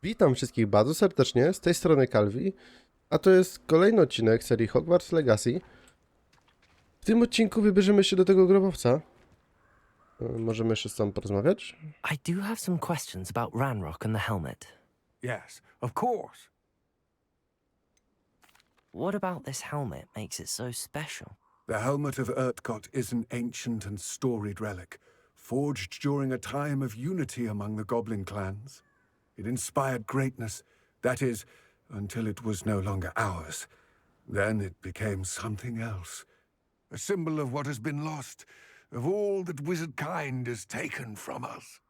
Witam wszystkich bardzo serdecznie, z tej strony Calvi, a to jest kolejny odcinek serii Hogwarts Legacy. W tym odcinku wybierzemy się do tego grobowca. Możemy jeszcze z tobą porozmawiać? I do have some questions about Ranrock and the helmet. Yes, of course. What about this helmet makes it so special? The helmet of Urtkot is an ancient and storied relic, forged during a time of unity among the goblin clans. It inspired greatness, that is, until it was no longer ours. Then it became something else. A symbol of what has been lost, of all that wizard kind has taken from us.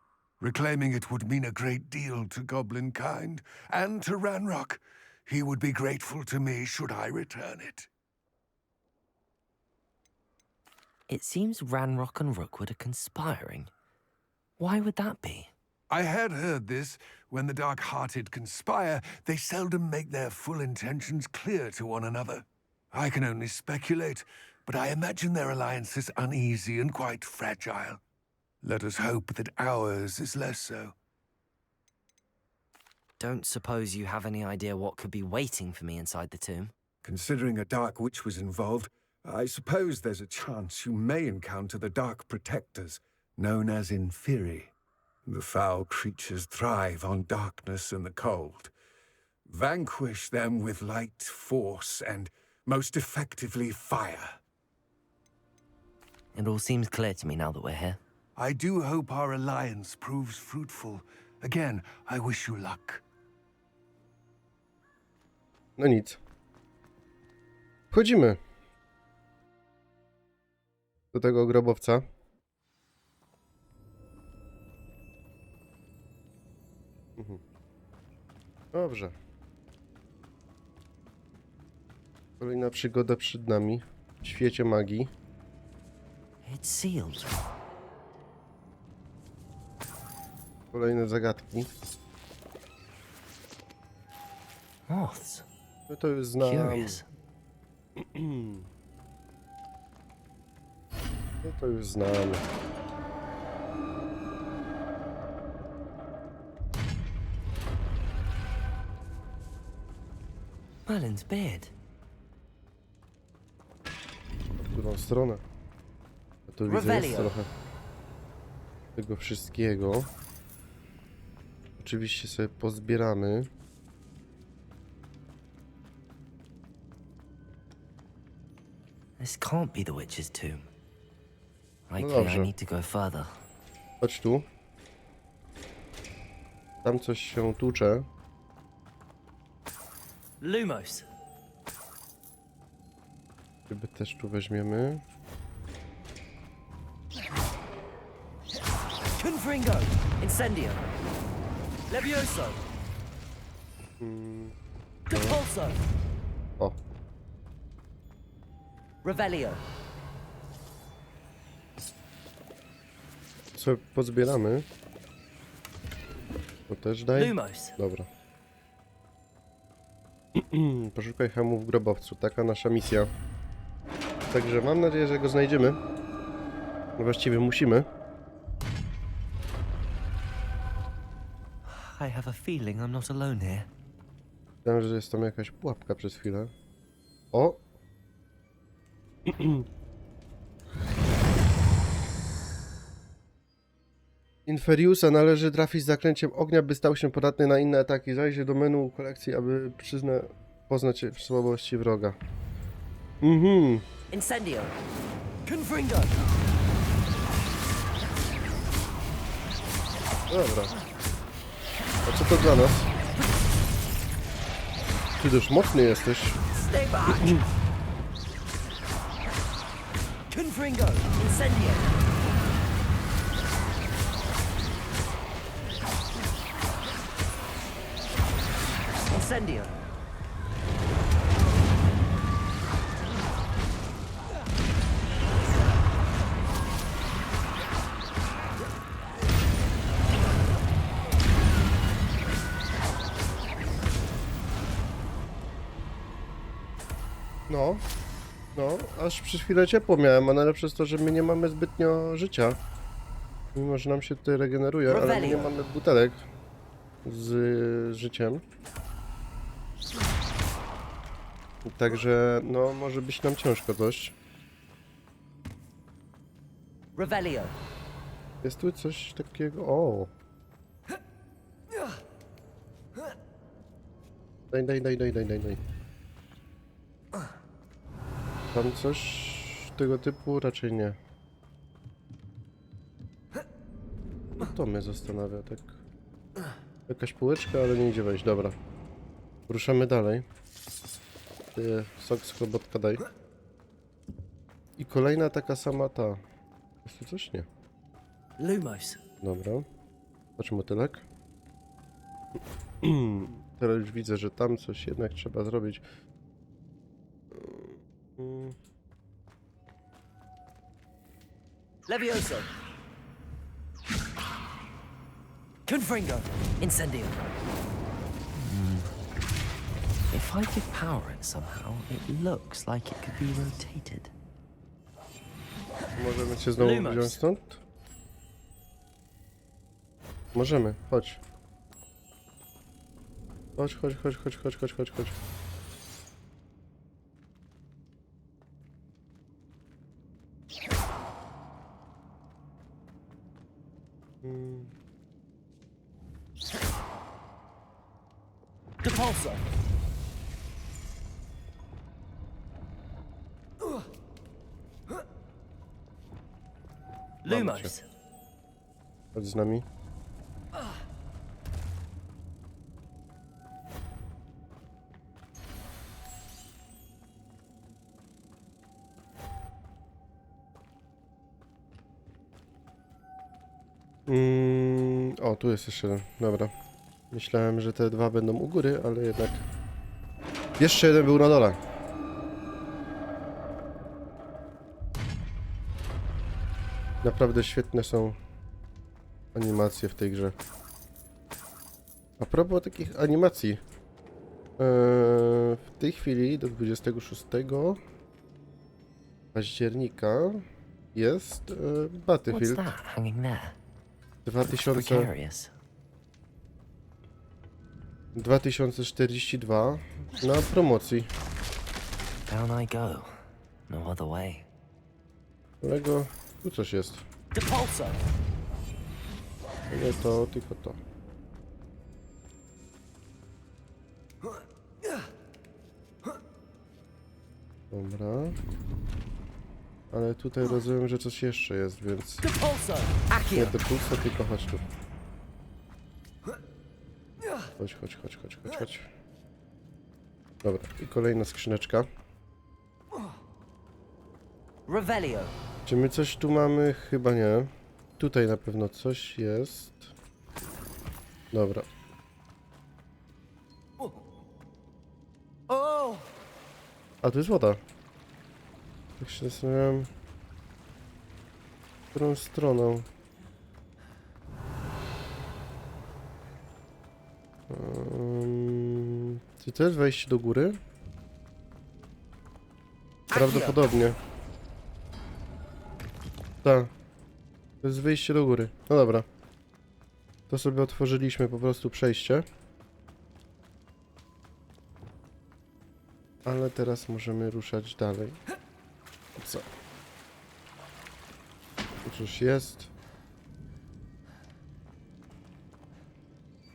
Reclaiming it would mean a great deal to goblin kind, and to Ranrock. He would be grateful to me should I return it. It seems Ranrock and Rookwood are conspiring. Why would that be? I had heard this. When the dark-hearted conspire, they seldom make their full intentions clear to one another. I can only speculate, but I imagine their alliance is uneasy and quite fragile. Let us hope that ours is less so. Don't suppose you have any idea what could be waiting for me inside the tomb? Considering a dark witch was involved, I suppose there's a chance you may encounter the Dark Protectors, known as Inferi. The foul creatures thrive on darkness and the cold. Vanquish them with light, force, and most effectively fire. It all seems clear to me now that we're here. I do hope our alliance proves fruitful. Again, I wish you luck. No nic. Wchodzimy do tego grobowca. Dobrze. Kolejna przygoda przed nami w świecie magii. It's sealed. Kolejne zagadki. Moths. No to już znam. Curious. No to już znamy. Merlin's beard. W którą stronę? A tu widzę jest Revelio. trochę tego wszystkiego. Oczywiście sobie pozbieramy. This can't be the witch's tomb. Likely dobrze. I need to go further. Chodź tu. Tam coś się tłucze. Lumos. Chyba też tu weźmiemy. Confringo. Incendio. Levioso. Depulso. O, Revelio. sobie pozbieramy. To też daj. Lumos. Dobra. Poszukaj hełmu w grobowcu. Taka nasza misja. Także mam nadzieję, że go znajdziemy. No właściwie musimy. I have a feeling I'm not alone here. Myślałem, że jest tam jakaś pułapka przez chwilę. O! Inferiusa należy trafić z zaklęciem ognia, by stał się podatny na inne ataki. Zajrzyj do menu kolekcji, aby poznać słabości wroga. Incendio. Confringo. Dobra. A co to dla nas? Ty już mocny jesteś. Stay back. Confringo. Incendio. Incendio. No, aż przez chwilę ciepło miałem, a najlepsze jest to, że my nie mamy zbytnio życia. Mimo, że nam się tutaj regeneruje, ale my nie mamy butelek. z życiem. Także, no, może być nam ciężko dość. Revelio. Jest tu coś takiego... O! Daj. Tam coś tego typu? Raczej nie. No to mnie zastanawia, tak. Jakaś półeczka, ale nie idzie wejść, dobra. Ruszamy dalej. Ty, sok z chlobotka daj. I kolejna taka sama ta. Jest tu coś? Nie. Lumos. Dobra. Patrz, motylek. Teraz już widzę, że tam coś jednak trzeba zrobić. Levioso. Confringo. Incendio. If I could power it somehow, it looks like it could be rotated. Możemy cię znowu Lumos. wziąć stąd? Możemy, chodź. Chodź. Depulso. Lumos. Chodź z nami. O, tu jest jeszcze jeden. Dobra. Myślałem, że te dwa będą u góry, ale jednak... Jeszcze jeden był na dole. Naprawdę świetne są animacje w tej grze. A propos takich animacji. W tej chwili do 26 października jest What's Battlefield that hanging there? 2042 na promocji. Down I go. No other way. Kolego, tu coś jest. Depulso. Nie to, tylko to. Dobra. Ale tutaj rozumiem, że coś jeszcze jest, więc... Depulso. Nie Accio. depulso, tylko chodź tu. Chodź. Dobra, i kolejna skrzyneczka. Revelio. Czy my coś tu mamy? Chyba nie. Tutaj na pewno coś jest. Dobra. Oh. A tu jest woda. Tak się zastanawiam, którą stroną. Czy to jest wejście do góry? Prawdopodobnie. Tak. To jest wyjście do góry. No dobra. To sobie otworzyliśmy po prostu przejście. Ale teraz możemy ruszać dalej. Co? Tu coś jest.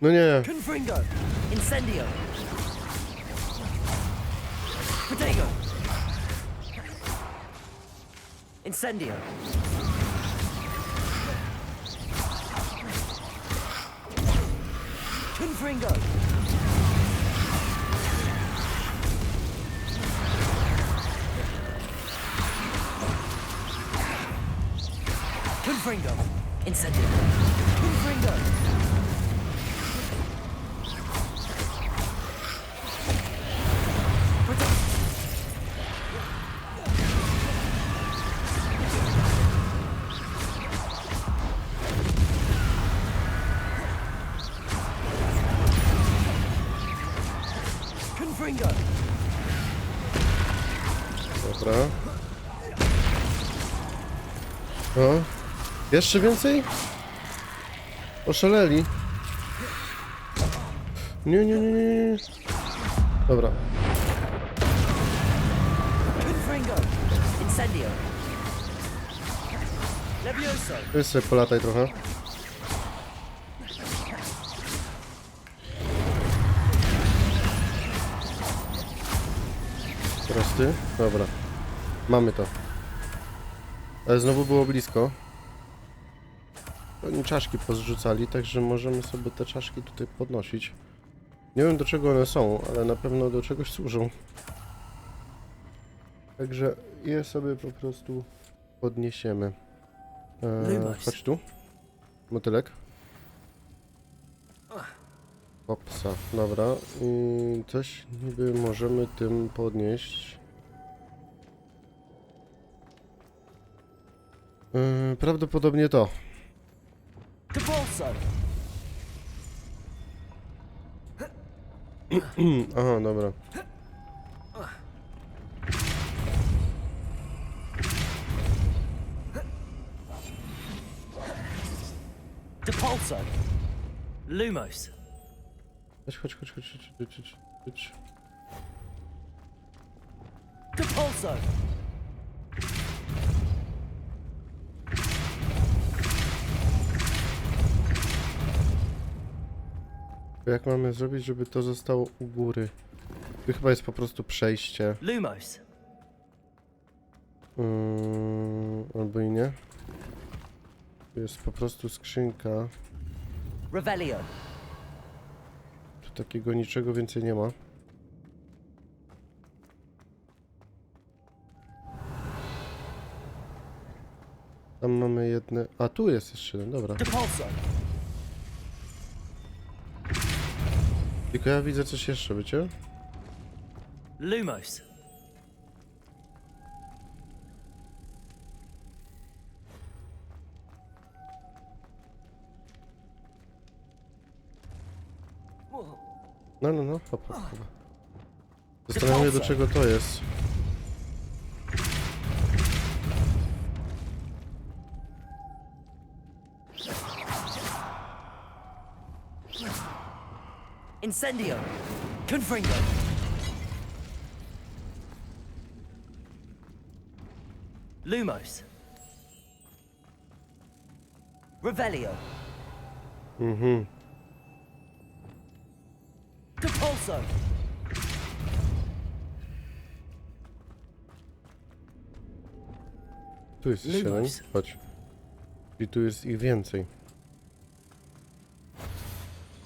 No nie. Confringo. Incendio. Protego. Incendio. Confringo. Confringo. Incendio. Confringo. Confringo. Dobra. O. Jeszcze więcej? Oszaleli. Nie, nie, nie, nie, nie. Dobra. Confringo. Incendio. Levioso. Ty sobie polataj trochę. Teraz ty? Dobra. Mamy to. Ale znowu było blisko. Oni czaszki pozrzucali, także możemy sobie te czaszki tutaj podnosić. Nie wiem do czego one są, ale na pewno do czegoś służą. Także je sobie po prostu podniesiemy. Chodź tu. Motylek. Hopsa, dobra. I coś niby możemy tym podnieść. Prawdopodobnie to. Aha, dobra. Depulso. Lumos. Chodź. Depulso. Jak mamy zrobić, żeby to zostało u góry? Tu chyba jest po prostu przejście. Lumos. Albo i nie. Tu jest po prostu skrzynka. Revelio. Tu takiego niczego więcej nie ma. Tam mamy jedne... A, tu jest jeszcze jeden, dobra. Depulso. Tylko ja widzę coś jeszcze, wiecie? Lumos. No, hop. Zastanawiam się, do czego to jest. Incendio. Confringo. Lumos. Revelio. Depulso. Tu jest 7. Chodź. I tu jest ich więcej.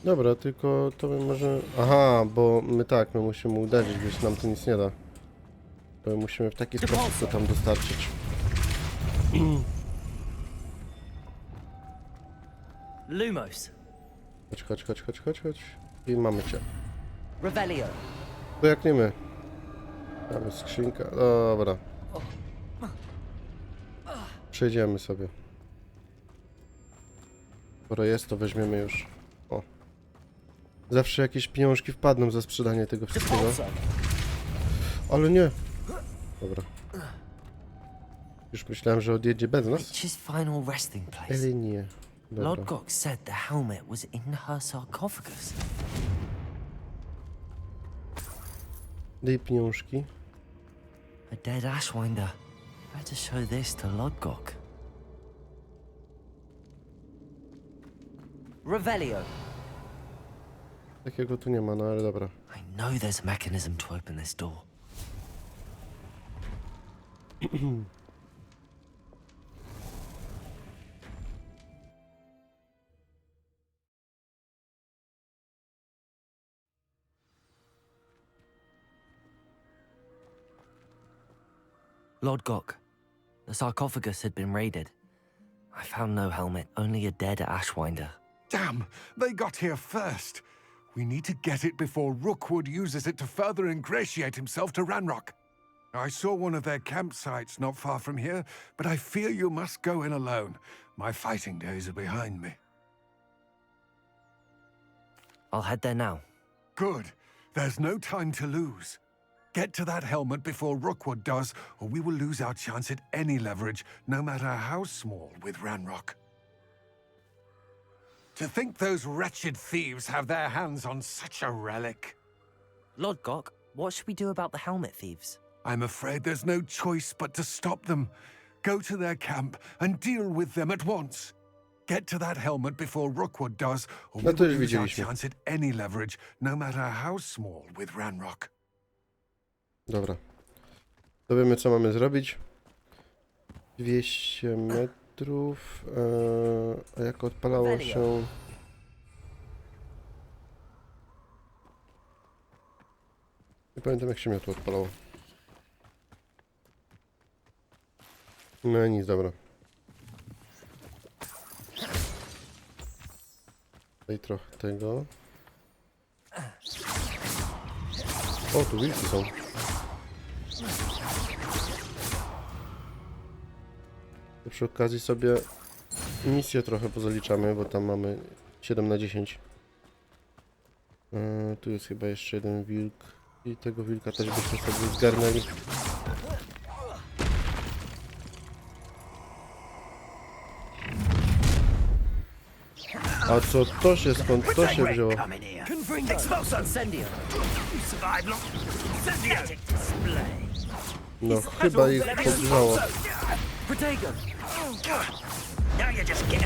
Dobra, tylko to my może... Aha, bo my musimy uderzyć, więc nam to nic nie da. To my musimy w taki sposób to tam dostarczyć. Lumos. Chodź. I mamy cię. Revelio. To jak nie my. Mamy skrzynka. Dobra. Przejdziemy sobie. Skoro jest, to weźmiemy już. O. Zawsze jakieś pieniążki wpadną za sprzedanie tego wszystkiego. Ale nie. Dobra. Już myślałem, że odjedzie bez nas. Witch's final resting place. Ale nie. Dobra. Lodgok said the helmet was in her sarcophagus. Daj pieniążki. A dead Ashwinder. Better show this to Lodgok. Revelio. Takiego tu nie ma, no ale dobra. I know there's a mechanism to open this door. Lord Gok, the sarcophagus had been raided. I found no helmet, only a dead Ashwinder. Damn, they got here first. We need to get it before Rookwood uses it to further ingratiate himself to Ranrock. I saw one of their campsites not far from here, but I fear you must go in alone. My fighting days are behind me. I'll head there now. Good. There's no time to lose. Get to that helmet before Rookwood does, or we will lose our chance at any leverage, no matter how small, with Ranrock. To think those wretched thieves have their hands on such a relic. Lord Gok, what should we do about the helmet thieves? I'm afraid there's no choice but to stop them. Go to their camp and deal with them at once. Get to that helmet before Rookwood does, or No we to will już lose our widzieliśmy. chance at any leverage, no matter how small, with Ranrock. Dobra. To wiemy, co mamy zrobić. 200 metrów. A jak odpalało się... Nie pamiętam, jak się miotło odpalało. No nic, dobra. Daj trochę tego. O, tu wilki są. To przy okazji sobie misję trochę pozaliczamy, bo tam mamy 7 na 10. Tu jest chyba jeszcze jeden wilk. I tego wilka też byśmy sobie zgarnęli. A co to się, skąd to się wzięło? No chyba ich podgrzało.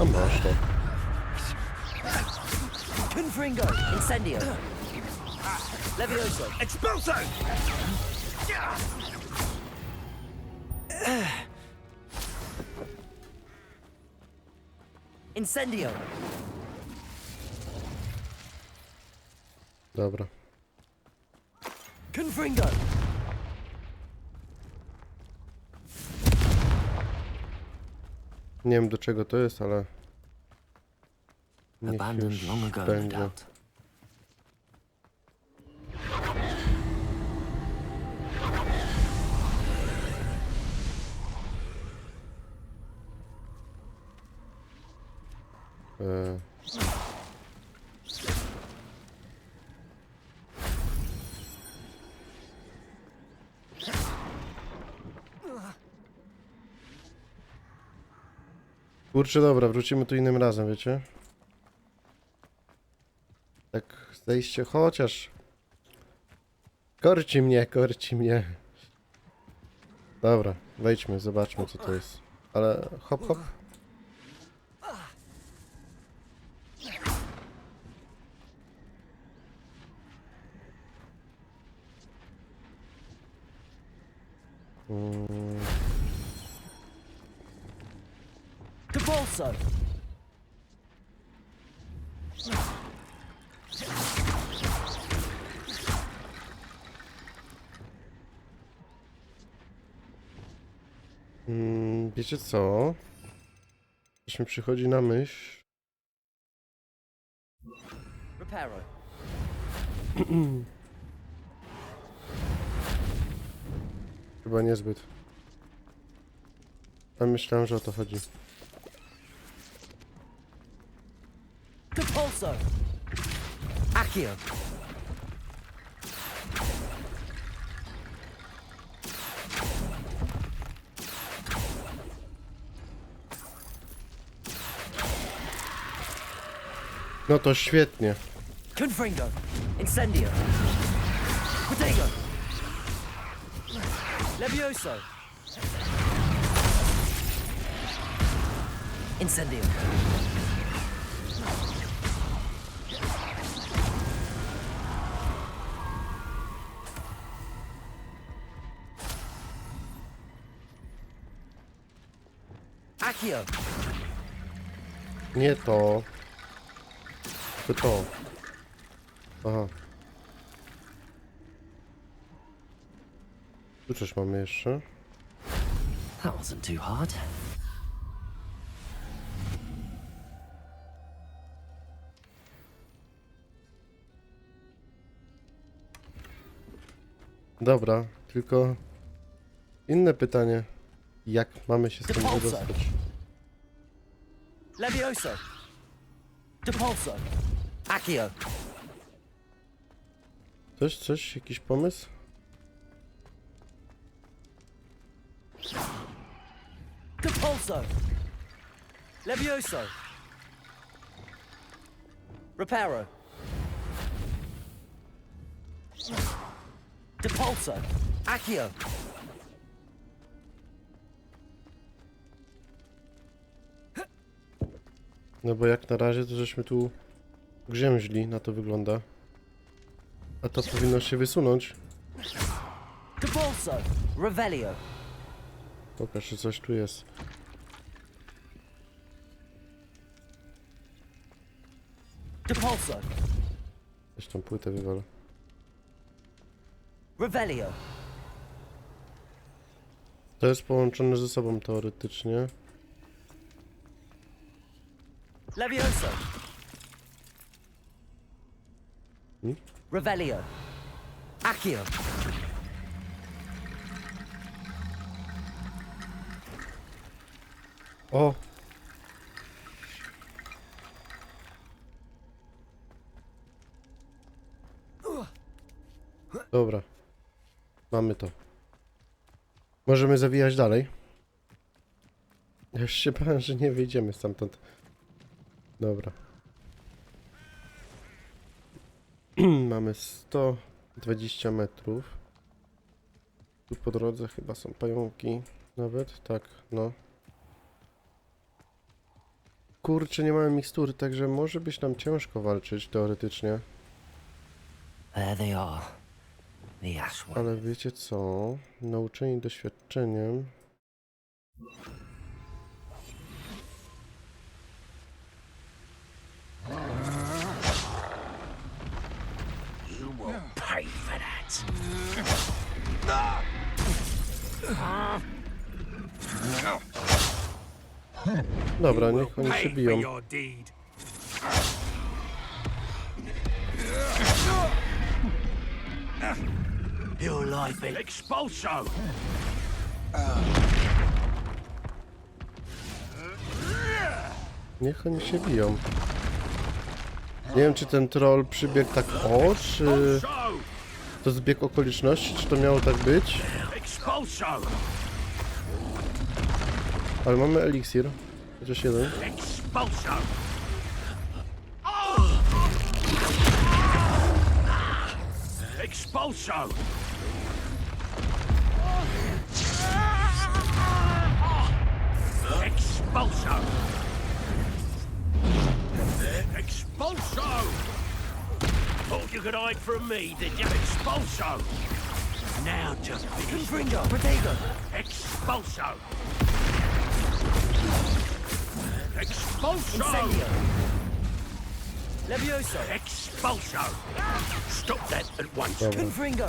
A masz to. Confringo, incendio. Levioso, expulso. Incendio. Dobra. Confringo. Nie wiem, do czego to jest, ale... Niech Abandoned już long ago, no będzie. doubt. Kurczę, dobra, wrócimy tu innym razem, wiecie? Tak, zejście, chociaż... Korci mnie, korci mnie. Dobra, wejdźmy, zobaczmy, co to jest. Ale hop, hop. Capulso. Wiecie co? Coś mi przychodzi na myśl. Reparo. Chyba niezbyt. A myślałem, że o to chodzi. Capulso. Accio. No to świetnie. Confringo. Incendio. Protego. Levioso. Incendio. Accio. Nie to. To to. Aha. Tu coś mamy jeszcze. That wasn't too hard. Dobra, tylko inne pytanie. Jak mamy się z tym Depulso. wydostać? Levioso. Depulso. Accio. Coś? Jakiś pomysł? Depulso. Levioso. Reparo. Depulsor. Accio. No bo jak na razie to żeśmy tu grzęźli, na to wygląda. A to powinno się wysunąć. Depulsor. Revelio. Pokaż, czy coś tu jest. Depulsor. Weź tą płytę wywalę. Revelio. To jest połączone ze sobą teoretycznie. Levioso. Hmm? Revelio. Accio. O! Dobra. Mamy to. Możemy zawijać dalej. Ja już się bałem, że nie wyjdziemy stamtąd. Dobra. Mamy 120 metrów. Tu po drodze chyba są pająki. Nawet, tak, no. Kurczę, nie mamy mikstury, także może być nam ciężko walczyć, teoretycznie. There they are. The ash one. Ale wiecie co? Nauczeni doświadczeniem. You will pay for that. Dobra, niech oni się Pay for biją. your deed. Your life will expulso. Niech oni się biją. Nie wiem, czy ten troll przybiegł tak o, czy to zbieg okoliczności, czy to miało tak być. Expulso. Ale mamy eliksir. Chociaż jeden. Expulso. Expulso. Expulso. Expulso. Thought you could hide from me, did you? Expulso. Now just finish. Confringo. Protego. Expulso. Expulso. Incendio. Levioso. Expulso. Stop that at once. Dobra. Confringo.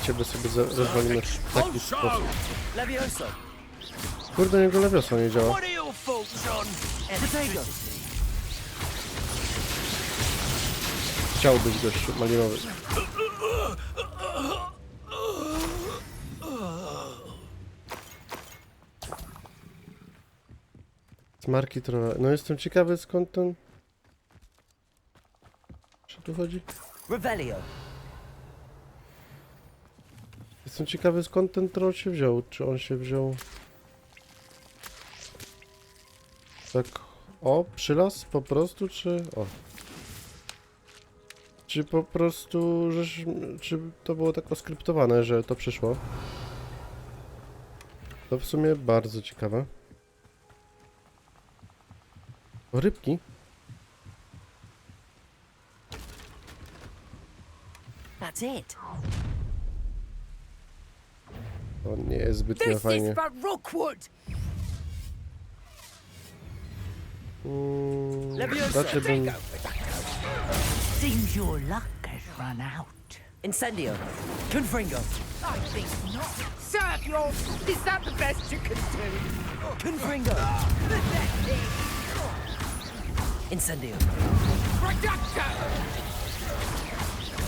Ciebie sobie rozwalimy w taki sposób. Expulso. Levioso. Kurde, niego lewiosa nie działa. What are your thoughts on Protego. Chciał być gość malinowy. Smarki trochę. No jestem ciekawy, skąd ten... Co tu chodzi? Revelio. Jestem ciekawy, skąd ten troll się wziął. Czy on się wziął... Tak... O, przylas po prostu, czy... O. Czy po prostu... Czy to było tak oskryptowane, że to przyszło? To w sumie bardzo ciekawe. O, rybki? That's it. To nie jest zbytnio fajnie. Rookwood. Raczej bym... Seems your luck has run out. Incendio. Confringo. I think not. Serve your... Is that the best you can do? Confringo. Incendio. Reducto.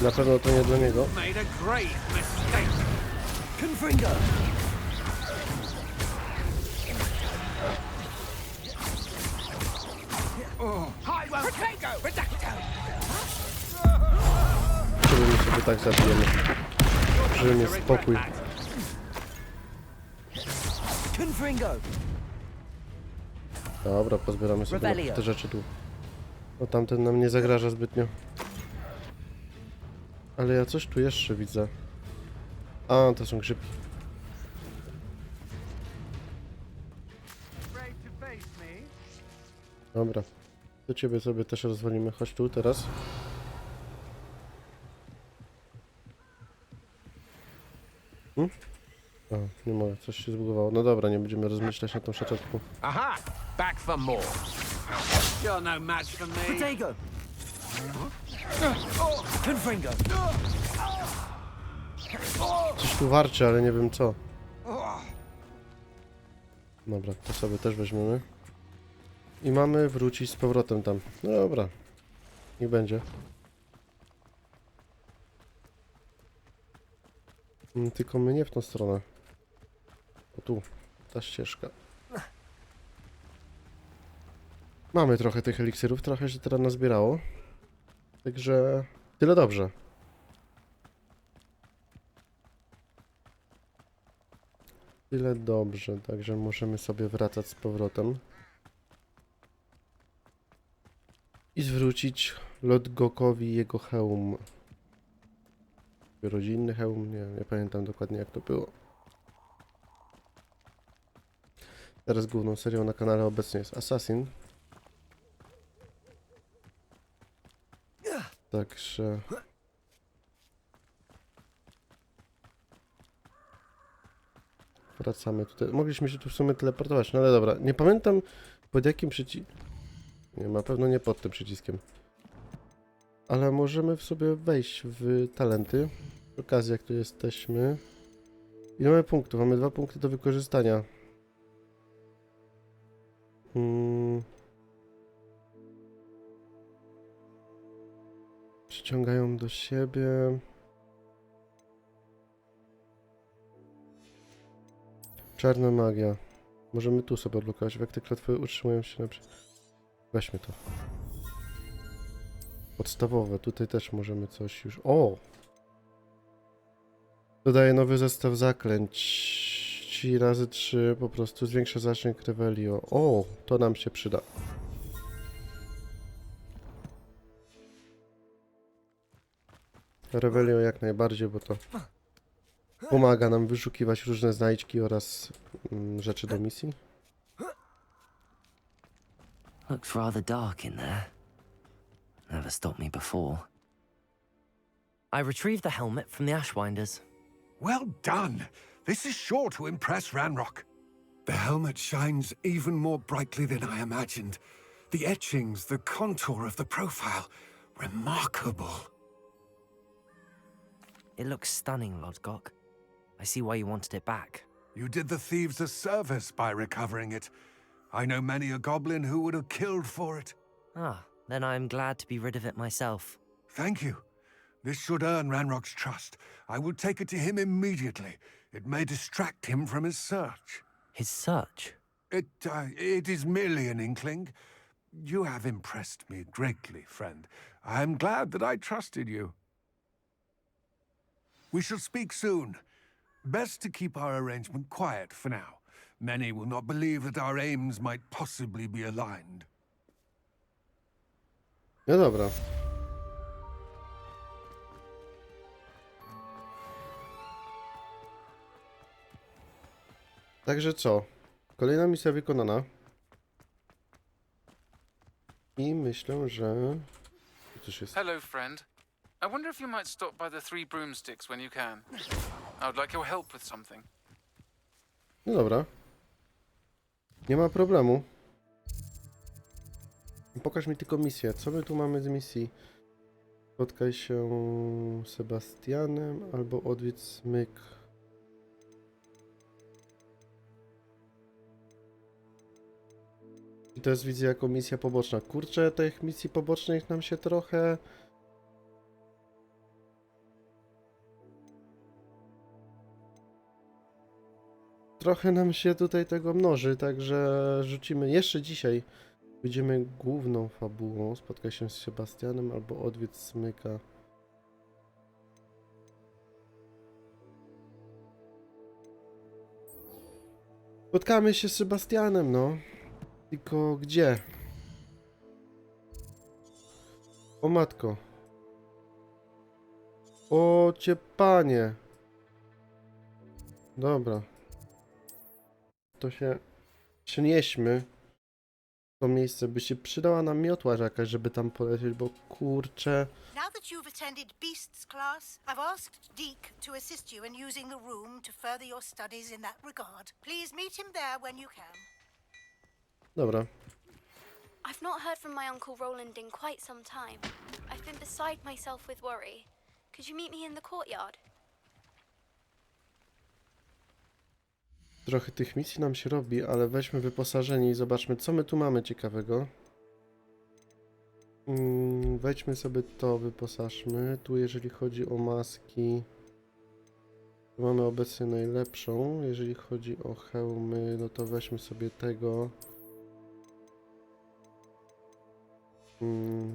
Na pewno to nie dla niego. Made a great mistake. Confringo. I won't... Protego. Reducto. Żeby my sobie tak zabijemy. Żeby mieć spokój. Confringo. Dobra, pozbieramy sobie Rebellion. te rzeczy tu. O, tamten nam nie zagraża zbytnio. Ale ja coś tu jeszcze widzę. A, to są grzybki. Dobra. Do ciebie sobie też rozwalimy. Chodź tu teraz. O, nie mogę, coś się zbugowało. No dobra, nie będziemy rozmyślać na tą szaczeczką. Aha! Back for more. You're no match for me. Potato! Confringo! Coś tu warczy, ale nie wiem co. Dobra, to sobie też weźmiemy. I mamy wrócić z powrotem tam. No dobra. Niech będzie. Tylko my nie w tą stronę. O tu, ta ścieżka. Mamy trochę tych eliksirów, trochę się teraz nazbierało. Także tyle dobrze. Tyle dobrze, także możemy sobie wracać z powrotem. I zwrócić Lodgokowi jego hełm. Rodzinny hełm? Nie pamiętam dokładnie jak to było. Teraz główną serią na kanale obecnie jest Assassin. Także... Wracamy tutaj. Mogliśmy się tu w sumie teleportować, no ale dobra. Nie pamiętam pod jakim przyciskiem... Nie, na pewno nie pod tym przyciskiem. Ale możemy w sobie wejść w talenty. Przy okazji jak tu jesteśmy. Ile mamy punktów? Mamy 2 punkty do wykorzystania. Przyciągają do siebie. Czarna magia. Możemy tu sobie odblokować. Efekty klątwy utrzymują się na... Weźmy to. Podstawowe. Tutaj też możemy coś już... O! Dodaje nowy zestaw zaklęć. 3x3 po prostu zwiększa zasięg Revelio. O! To nam się przyda. Revelio jak najbardziej, bo to pomaga nam wyszukiwać różne znajdźki oraz rzeczy do misji. Looks rather dark in there. Never stopped me before. I retrieved the helmet from the Ashwinders. Well done! This is sure to impress Ranrock. The helmet shines even more brightly than I imagined. The etchings, the contour of the profile, remarkable. It looks stunning, Lodgok. I see why you wanted it back. You did the thieves a service by recovering it. I know many a goblin who would have killed for it. Ah, then I'm glad to be rid of it myself. Thank you. This should earn Ranrock's trust. I will take it to him immediately. It may distract him from his search. His search? It is merely an inkling. You have impressed me greatly, friend. I am glad that I trusted you. We shall speak soon. Best to keep our arrangement quiet for now. Many will not believe that our aims might possibly be aligned. No dobra. Także co? Kolejna misja wykonana. I myślę, że... Coś jest... Hello, friend. I wonder if you might stop by the Three Broomsticks when you can. I would like your help with something. No dobra. Nie ma problemu. Pokaż mi tylko misję. Co my tu mamy z misji? Spotkaj się z Sebastianem albo odwiedź smyk. I to jest widzę jako misja poboczna. Kurczę, tych misji pobocznych nam się trochę... Trochę nam się tutaj tego mnoży, także rzucimy jeszcze dzisiaj. Będziemy główną fabułą. Spotkaj się z Sebastianem albo odwiedź smyka. Spotkamy się z Sebastianem, no. Tylko gdzie? O matko. O cię panie. Dobra. To się przenieśmy w to miejsce. By się przydała nam miotła jakaś, żeby tam polecieć, bo kurczę. Now that you've attended Beast's class, I've asked Deke to assist you in using the room to further your studies in that regard. Please meet him there when you can. Dobra. I've not heard from my Uncle Roland in quite some time. I've been beside myself with worry. Could you meet me in the courtyard? Trochę tych misji nam się robi, ale weźmy wyposażenie i zobaczmy, co my tu mamy ciekawego. Wejdźmy sobie to, wyposażmy. Tu jeżeli chodzi o maski, to mamy obecnie najlepszą. Jeżeli chodzi o hełmy, no to weźmy sobie tego.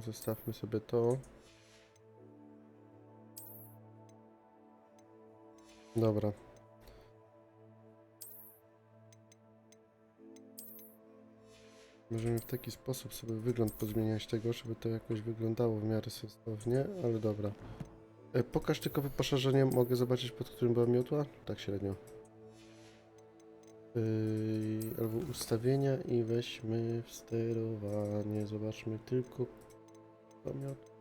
Zostawmy sobie to. Dobra. Możemy w taki sposób sobie wygląd pozmieniać tego, żeby to jakoś wyglądało w miarę sensownie, ale dobra. Pokaż tylko wyposażenie, mogę zobaczyć, pod którym była miotła? Tak średnio. Albo ustawienia i weźmy w sterowanie, zobaczmy tylko miotła.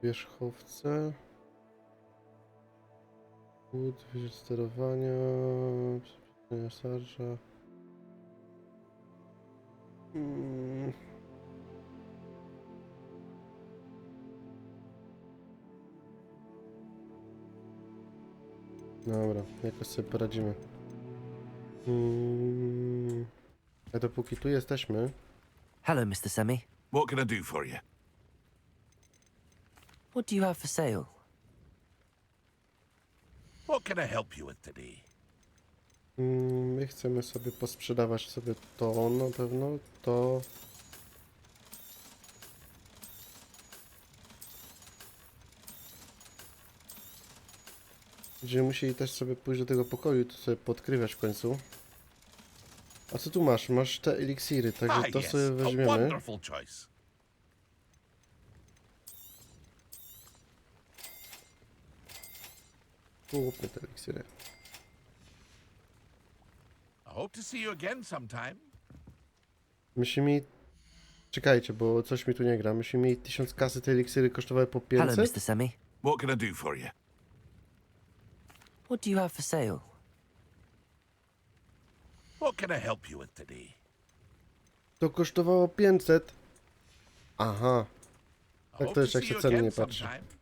Wierzchowce. Łód, sterowania, szarża. Dobra, jakoś sobie poradzimy. A dopóki tu jesteśmy... Hello, Mr. Semi. What can I do for you? What do you have for sale? What can I help you with today? My chcemy sobie posprzedawać sobie to na pewno, to... Będziemy musieli też sobie pójść do tego pokoju i to sobie podkrywać w końcu. A co tu masz? Masz te eliksiry, także to sobie a weźmiemy. wonderful choice. Kupmy te eliksiry. I hope to see you again sometime. Myśmy mieli... Czekajcie, bo coś mi tu nie gra. Myśmy mieli 1000 kasy, te eliksiry kosztowały po Hello, 500? Mr. Semi. What can I do for you? What do you have for sale? What can I help you with today? To kosztowało 500. Aha. I Tak hope to jest, to jak see się you ceny again nie patrzy. sometime.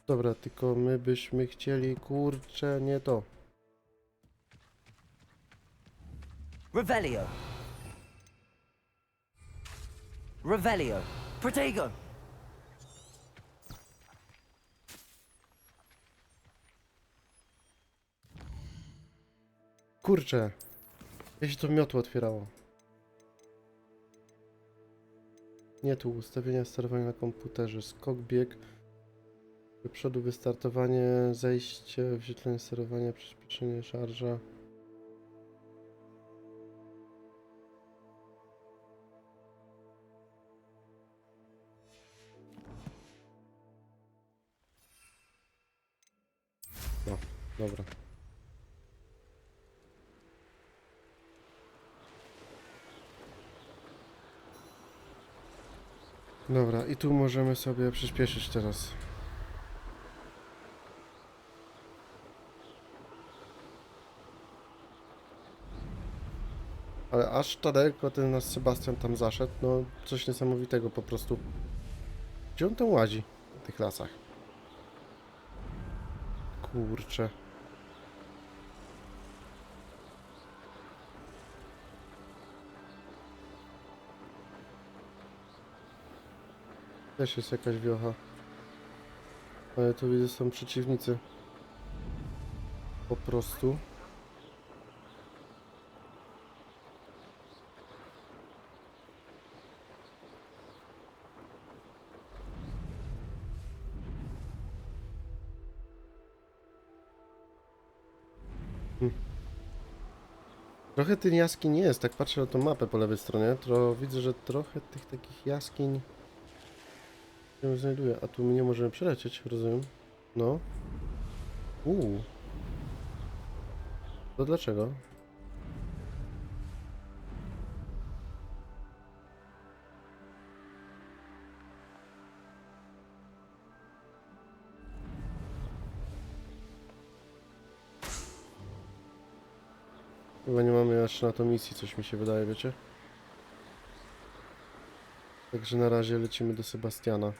Dobra, tylko my byśmy chcieli, kurczę, nie to. Revelio. Revelio. Protego. Kurczę. Jak się to miotło otwierało. Nie tu, ustawienia sterowania na komputerze, skok, bieg. Do przodu wystartowanie, zejście, wyświetlenie sterowania, przyspieszenie, szarża. No, dobra. Dobra, i tu możemy sobie przyspieszyć teraz. Ale aż daleko ten nasz Sebastian tam zaszedł, no coś niesamowitego po prostu. Gdzie on tam łazi w tych lasach? Kurczę. Też jest jakaś wiocha. Ale tu widzę, są przeciwnicy. Po prostu. Trochę tych jaskiń jest, tak patrzę na tą mapę po lewej stronie, to widzę, że trochę tych takich jaskiń się znajduje. A tu my nie możemy przelecieć, rozumiem? No. To dlaczego? Chyba nie mamy aż na to misji, coś mi się wydaje, wiecie? Także na razie lecimy do Sebastiana.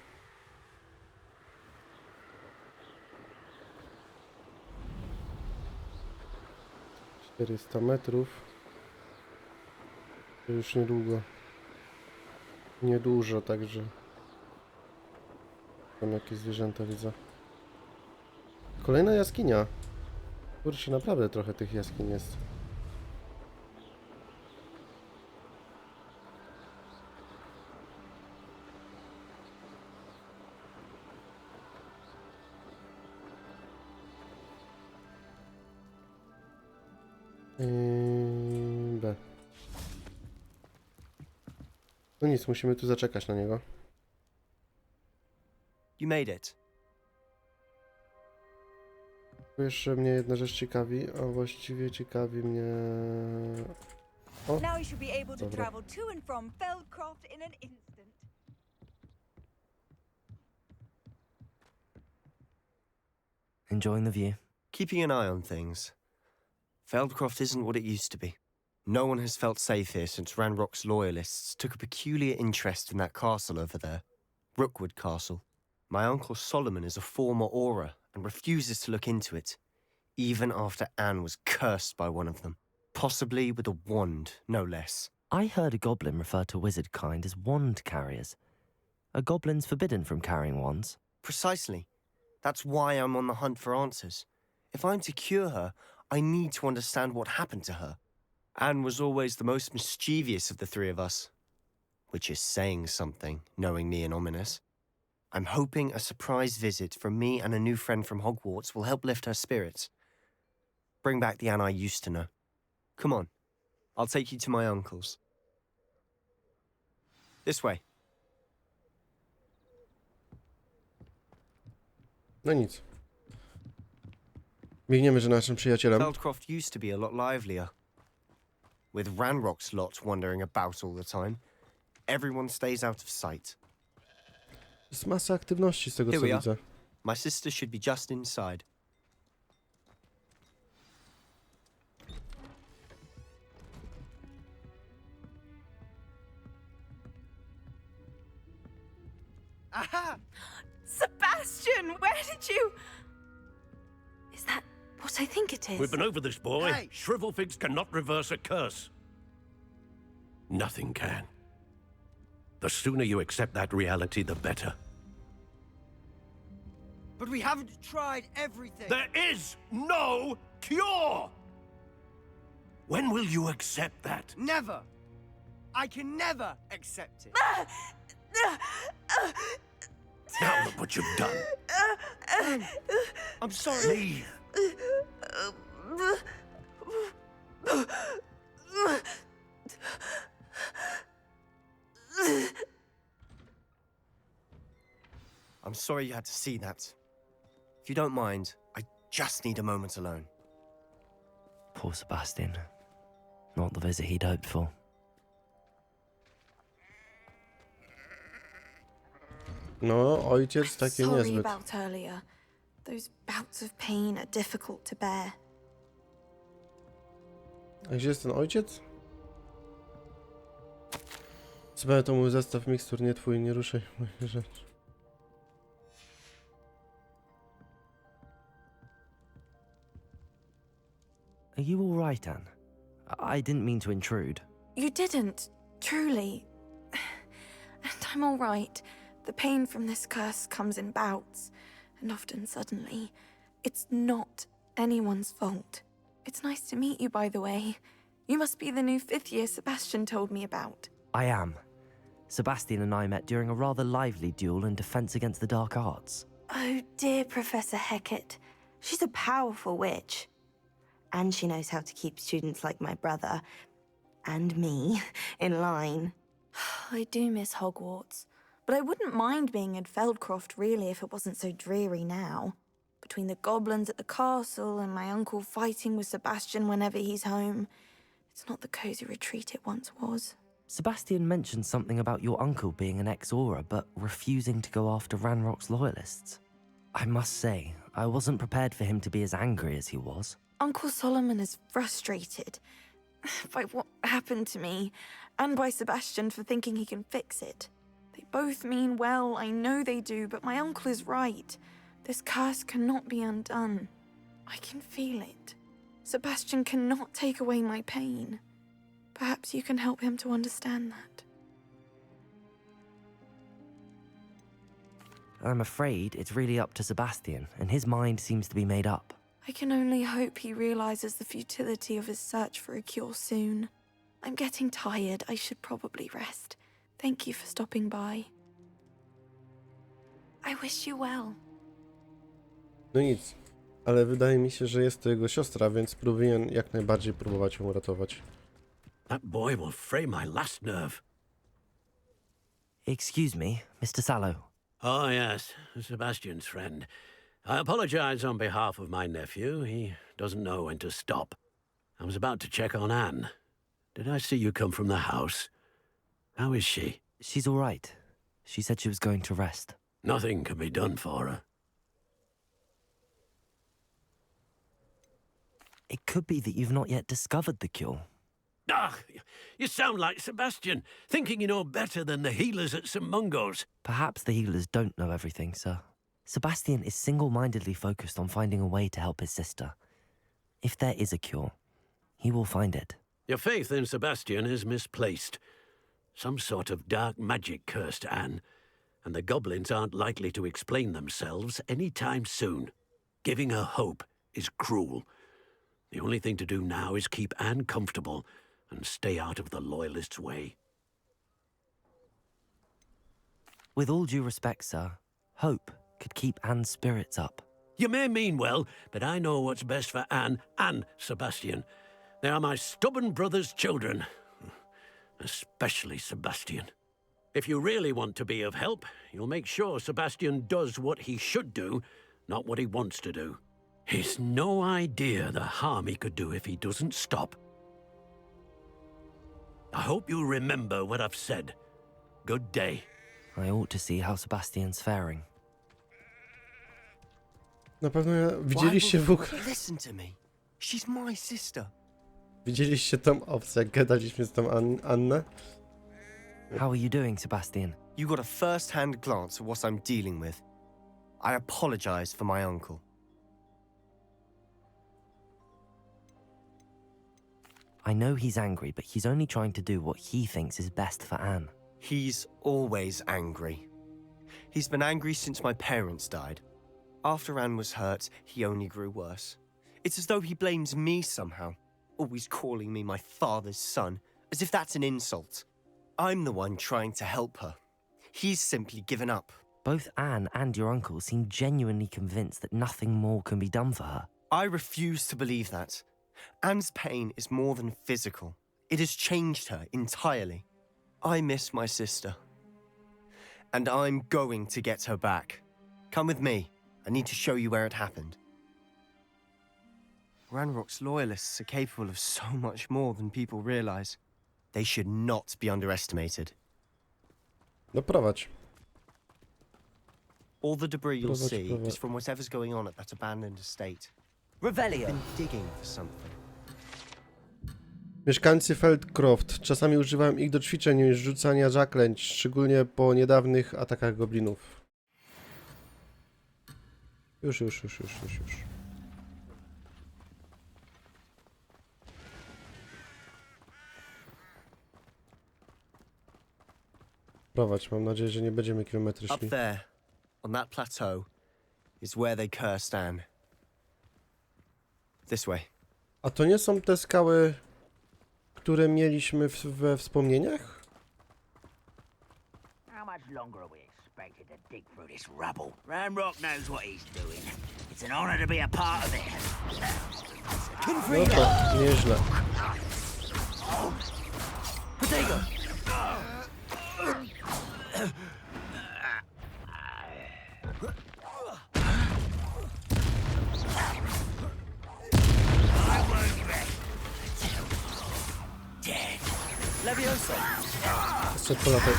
400 metrów. To już niedługo. Niedużo, także... Tam jakieś zwierzęta widzę. Kolejna jaskinia. Kurczę, naprawdę trochę tych jaskiń jest. B. No nic, musimy tu zaczekać na niego. You made it. Jeszcze mnie jedna rzecz ciekawi, a właściwie ciekawi mnie... O, Now you should be able to dobra. travel to and from Feldcroft in an instant. Enjoying the view? Keeping an eye on things. Feldcroft isn't what it used to be. No one has felt safe here since Ranrock's loyalists took a peculiar interest in that castle over there. Rookwood Castle. My uncle Solomon is a former Aura and refuses to look into it, even after Anne was cursed by one of them. Possibly with a wand, no less. I heard a goblin refer to wizard kind as wand carriers. Are goblins forbidden from carrying wands? Precisely. That's why I'm on the hunt for answers. If I'm to cure her, I need to understand what happened to her. Anne was always the most mischievous of the three of us. Which is saying something, knowing me and Ominous. I'm hoping a surprise visit from me and a new friend from Hogwarts will help lift her spirits. Bring back the Anne I used to know. Come on, I'll take you to my uncle's. This way. No nic. Biegniemy za naszym przyjacielem. Feldcroft used to be a lot livelier. With Ranrock's lot wandering about all the time, everyone stays out of sight. Jest masa aktywności z tego, Here co we are. widzę. My sister should be just inside. Aha! Sebastian, where did you... Is that what I think it is? We've been over this, boy. Hey. Shrivelfigs cannot reverse a curse. Nothing can. The sooner you accept that reality, the better. But we haven't tried everything. There is no cure! When will you accept that? Never. I can never accept it. Now look what you've done. I'm sorry. Leave. I'm sorry you had to see that. If you don't mind, I just need a moment alone. Poor Sebastian. Not the visit he'd hoped for. No, ojciec taki Sorry niezbyt. about earlier. Those bouts of pain are difficult to bear. A gdzie jest ten ojciec? Sobie to mój zestaw mikstur, nie twój, nie ruszaj moich rzeczy. Are you all right, Anne? I didn't mean to intrude. You didn't, truly. And I'm all right. The pain from this curse comes in bouts, and often suddenly. It's not anyone's fault. It's nice to meet you, by the way. You must be the new 5th year Sebastian told me about. I am. Sebastian and I met during a rather lively duel in defense against the dark arts. Oh, dear Professor Hecat. She's a powerful witch. And she knows how to keep students like my brother and me in line. I do miss Hogwarts, but I wouldn't mind being in Feldcroft really if it wasn't so dreary now. Between the goblins at the castle and my uncle fighting with Sebastian whenever he's home, it's not the cozy retreat it once was. Sebastian mentioned something about your uncle being an ex-Aura, but refusing to go after Ranrock's loyalists. I must say, I wasn't prepared for him to be as angry as he was. Uncle Solomon is frustrated by what happened to me, and by Sebastian for thinking he can fix it. They both mean well, I know they do, but my uncle is right. This curse cannot be undone. I can feel it. Sebastian cannot take away my pain. Perhaps you can help him to understand that. I'm afraid it's really up to Sebastian, and his mind seems to be made up. I can only hope he realizes the futility of his search for a cure soon. I'm getting tired. I should probably rest. Thank you for stopping by. I wish you well. No nic, ale wydaje mi się, że jest to jego siostra, więc powinien jak najbardziej próbować ją uratować. That boy will fray my last nerve. Excuse me, Mr. Sallow. Oh, yes, Sebastian's friend. I apologize on behalf of my nephew. He doesn't know when to stop. I was about to check on Anne. Did I see you come from the house? How is she? She's all right. She said she was going to rest. Nothing can be done for her. It could be that you've not yet discovered the cure. Ah, you sound like Sebastian, thinking you know better than the healers at St. Mungo's. Perhaps the healers don't know everything, sir. Sebastian is single-mindedly focused on finding a way to help his sister. If there is a cure, he will find it. Your faith in Sebastian is misplaced. Some sort of dark magic cursed Anne, and the goblins aren't likely to explain themselves any time soon. Giving her hope is cruel. The only thing to do now is keep Anne comfortable and stay out of the Loyalists' way. With all due respect, sir, hope could keep Anne's spirits up. You may mean well, but I know what's best for Anne and Sebastian. They are my stubborn brother's children. Especially Sebastian. If you really want to be of help, you'll make sure Sebastian does what he should do, not what he wants to do. He's no idea the harm he could do if he doesn't stop. I hope you'll remember what I've said. Good day. I ought to see how Sebastian's faring. Na pewno widzieliście w ogóle... Listen to me. She's my sister. Widzieliście tą opcję, jak gadaliśmy z tą Annę? How are you doing, Sebastian? You got a first-hand glance at what I'm dealing with. I apologize for my uncle. I know he's angry, but he's only trying to do what he thinks is best for Anne. He's always angry. He's been angry since my parents died. After Anne was hurt, he only grew worse. It's as though he blames me somehow, always calling me my father's son, as if that's an insult. I'm the one trying to help her. He's simply given up. Both Anne and your uncle seem genuinely convinced that nothing more can be done for her. I refuse to believe that. Anne's pain is more than physical. It has changed her entirely. I miss my sister. And I'm going to get her back. Come with me. I need to show you where it happened. Ranrock's loyalists are capable of so much more than people realize. They should not be underestimated. No prowadź. All the debris you'll Prowadź, see prowadź. is from whatever's going on at that abandoned estate. Revelio. Been digging for something. Mieszkańcy Feldcroft. Czasami używałem ich do ćwiczeń i rzucania zaklęć, szczególnie po niedawnych atakach goblinów. Już. Prowadź, mam nadzieję, że nie będziemy kilometry Up szli. there, on that plateau, is where they cursed Anne. This way. A to nie są te skały, które mieliśmy we wspomnieniach? How much longer are we expected to dig through this rubble? Ranrock knows what he's doing. It's an honor to be a part of it. No to nieźle. Jeszcze polatek.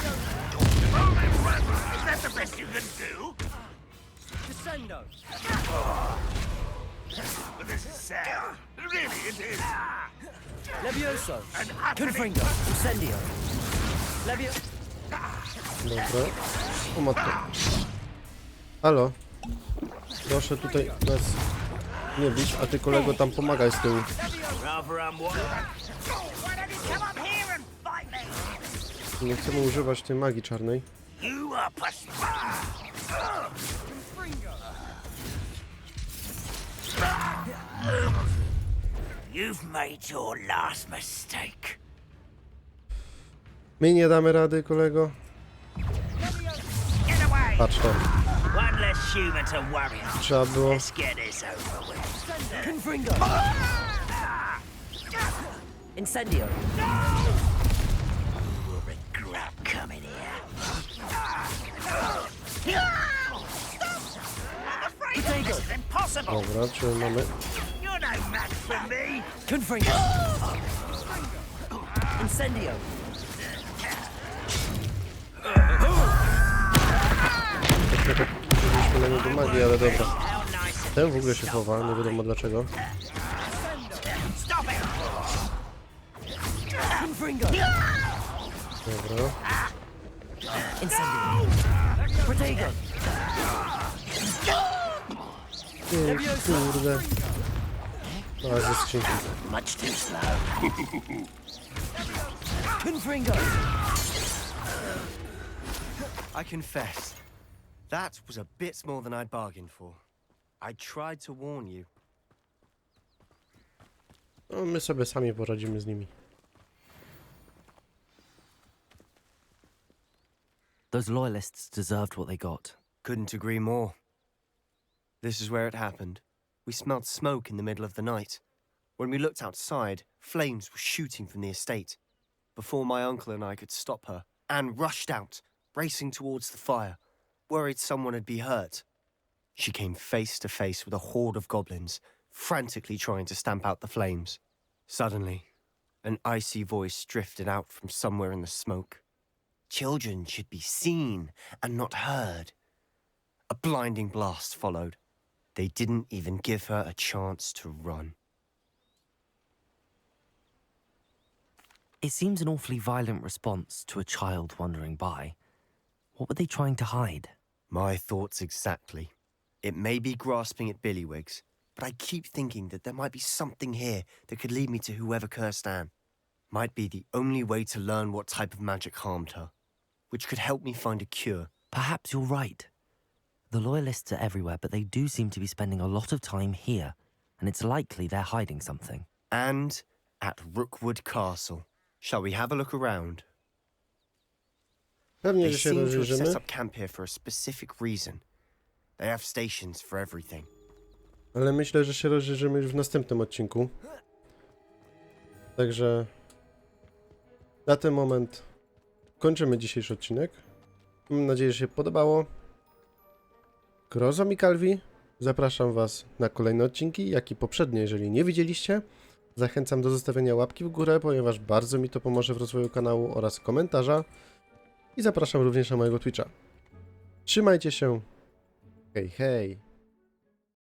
Dobra. O matko. Halo. Proszę tutaj nas nie bić, a ty kolego tam pomagaj z tyłu. Nie chcemy używać tej magii czarnej. You've made your last mistake. My nie damy rady, kolego. Patrz to. One less human to worry about. Trzeba było. Let's get this over with. Incendio. You will regret coming here. Afraid this is impossible. Dobra, czy mamy... You're no match for me. Confringo. Incendio. Użyliśmy na niego magii, ale dobra. Ten w ogóle się chowa, nie wiadomo dlaczego. Dobra. Kurde. A, ze skrzynki. Much too slow. I confess, that was a bit more than I'd bargained for. I tried to warn you. No, my sobie sami poradzimy z nimi. Those loyalists deserved what they got. Couldn't agree more. This is where it happened. We smelled smoke in the middle of the night. When we looked outside, flames were shooting from the estate. Before my uncle and I could stop her, Anne rushed out, racing towards the fire, worried someone had been hurt. She came face to face with a horde of goblins, frantically trying to stamp out the flames. Suddenly, an icy voice drifted out from somewhere in the smoke. Children should be seen and not heard. A blinding blast followed. They didn't even give her a chance to run. It seems an awfully violent response to a child wandering by. What were they trying to hide? My thoughts exactly. It may be grasping at billywhigs, but I keep thinking that there might be something here that could lead me to whoever cursed Anne. Might be the only way to learn what type of magic harmed her, which could help me find a cure. Perhaps you're right. The loyalists are everywhere, but they do seem to be spending a lot of time here, and it's likely they're hiding something. And at Rookwood Castle. Shall we have a look around? Pewnie, They że się seem to have set rozejrzymy, up camp here for a specific reason. They have stations for everything. ale myślę, że się rozejrzymy już w następnym odcinku. Także na ten moment kończymy dzisiejszy odcinek. Mam nadzieję, że się podobało. Grozo mi Calvi. Zapraszam Was na kolejne odcinki, jak i poprzednie, jeżeli nie widzieliście. Zachęcam do zostawienia łapki w górę, ponieważ bardzo mi to pomoże w rozwoju kanału oraz komentarza. I zapraszam również na mojego Twitcha. Trzymajcie się. Hej, hej.